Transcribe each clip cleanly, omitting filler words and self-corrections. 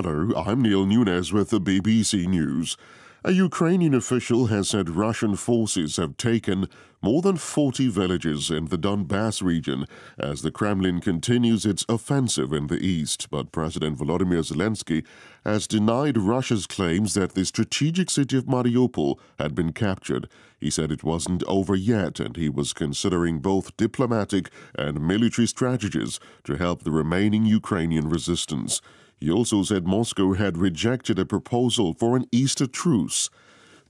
Hello, I'm Neil Nunes with the BBC News. A Ukrainian official has said Russian forces have taken more than 40 villages in the Donbass region as the Kremlin continues its offensive in the east. But President Volodymyr Zelensky has denied Russia's claims that the strategic city of Mariupol had been captured. He said it wasn't over yet, and he was considering both diplomatic and military strategies to help the remaining Ukrainian resistance. He also said Moscow had rejected a proposal for an Easter truce.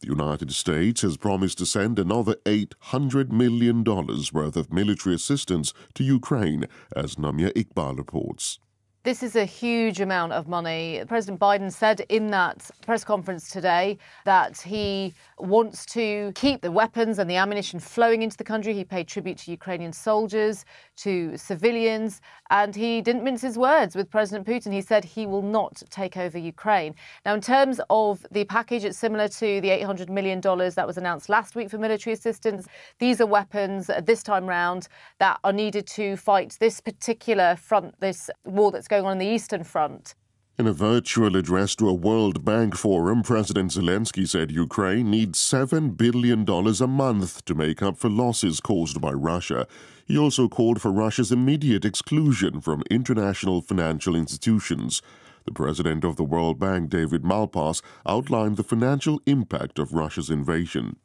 The United States has promised to send another $800 million worth of military assistance to Ukraine, as Namia Iqbal reports. This is a huge amount of money. President Biden said in that press conference today that he wants to keep the weapons and the ammunition flowing into the country. He paid tribute to Ukrainian soldiers, to civilians, and he didn't mince his words with President Putin. He said he will not take over Ukraine. Now, in terms of the package, it's similar to the $800 million that was announced last week for military assistance. These are weapons this time round that are needed to fight this particular front, this war that's going on in the Eastern Front. In a virtual address to a World Bank forum, President Zelensky said Ukraine needs $7 billion a month to make up for losses caused by Russia. He also called for Russia's immediate exclusion from international financial institutions. The president of the World Bank, David Malpass, outlined the financial impact of Russia's invasion.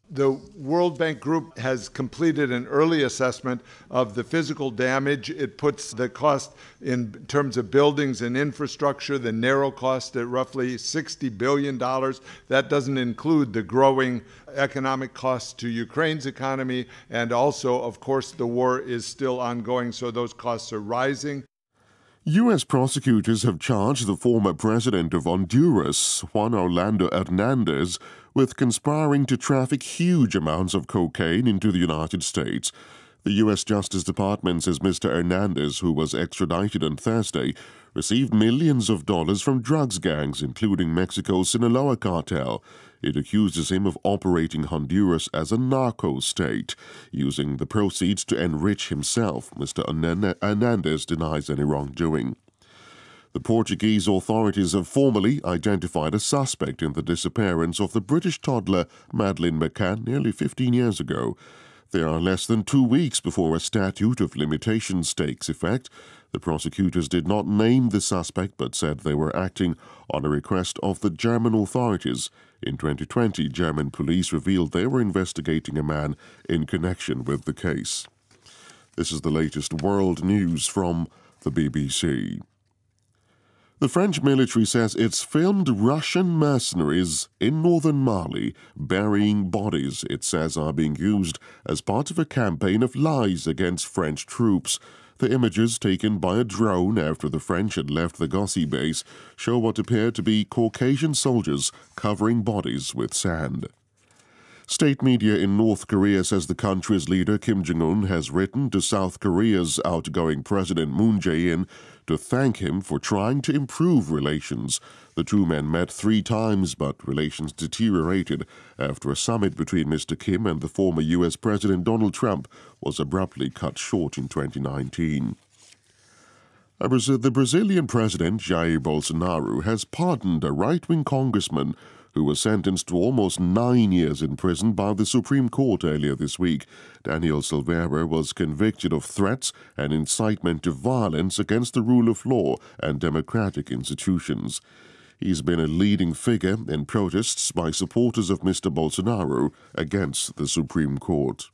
The World Bank Group has completed an early assessment of the physical damage. It puts the cost in terms of buildings and infrastructure, the narrow cost at roughly $60 billion. That doesn't include the growing economic costs to Ukraine's economy. And also, of course, the war is still ongoing, so those costs are rising. U.S. prosecutors have charged the former president of Honduras, Juan Orlando Hernandez, with conspiring to traffic huge amounts of cocaine into the United States. The U.S. Justice Department says Mr. Hernandez, who was extradited on Thursday, received millions of dollars from drugs gangs, including Mexico's Sinaloa cartel. It accuses him of operating Honduras as a narco state, using the proceeds to enrich himself. Mr. Hernandez denies any wrongdoing. The Portuguese authorities have formally identified a suspect in the disappearance of the British toddler Madeleine McCann nearly 15 years ago. There are less than 2 weeks before a statute of limitations takes effect. The prosecutors did not name the suspect but said they were acting on a request of the German authorities. In 2020, German police revealed they were investigating a man in connection with the case. This is the latest world news from the BBC. The French military says it's filmed Russian mercenaries in northern Mali burying bodies it says are being used as part of a campaign of lies against French troops. The images taken by a drone after the French had left the Gossi base show what appear to be Caucasian soldiers covering bodies with sand. State media in North Korea says the country's leader Kim Jong-un has written to South Korea's outgoing President Moon Jae-in to thank him for trying to improve relations. The two men met 3 times, but relations deteriorated after a summit between Mr. Kim and the former U.S. President Donald Trump was abruptly cut short in 2019. The Brazilian President Jair Bolsonaro has pardoned a right-wing congressman who was sentenced to almost 9 years in prison by the Supreme Court earlier this week. Daniel Silveira was convicted of threats and incitement to violence against the rule of law and democratic institutions. He's been a leading figure in protests by supporters of Mr. Bolsonaro against the Supreme Court.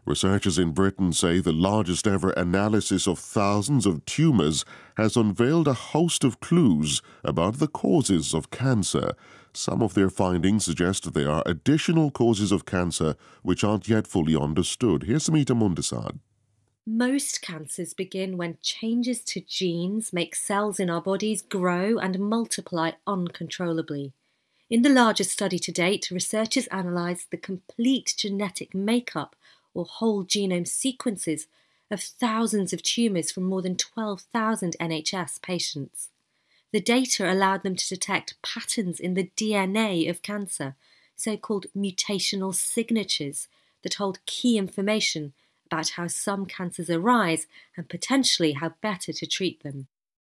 Researchers in Britain say the largest ever analysis of thousands of tumours has unveiled a host of clues about the causes of cancer. Some of their findings suggest there are additional causes of cancer which aren't yet fully understood. Here's Samita Mundasad. Most cancers begin when changes to genes make cells in our bodies grow and multiply uncontrollably. In the largest study to date, researchers analysed the complete genetic makeup or whole genome sequences of thousands of tumours from more than 12,000 NHS patients. The data allowed them to detect patterns in the DNA of cancer, so-called mutational signatures that hold key information about how some cancers arise and potentially how better to treat them.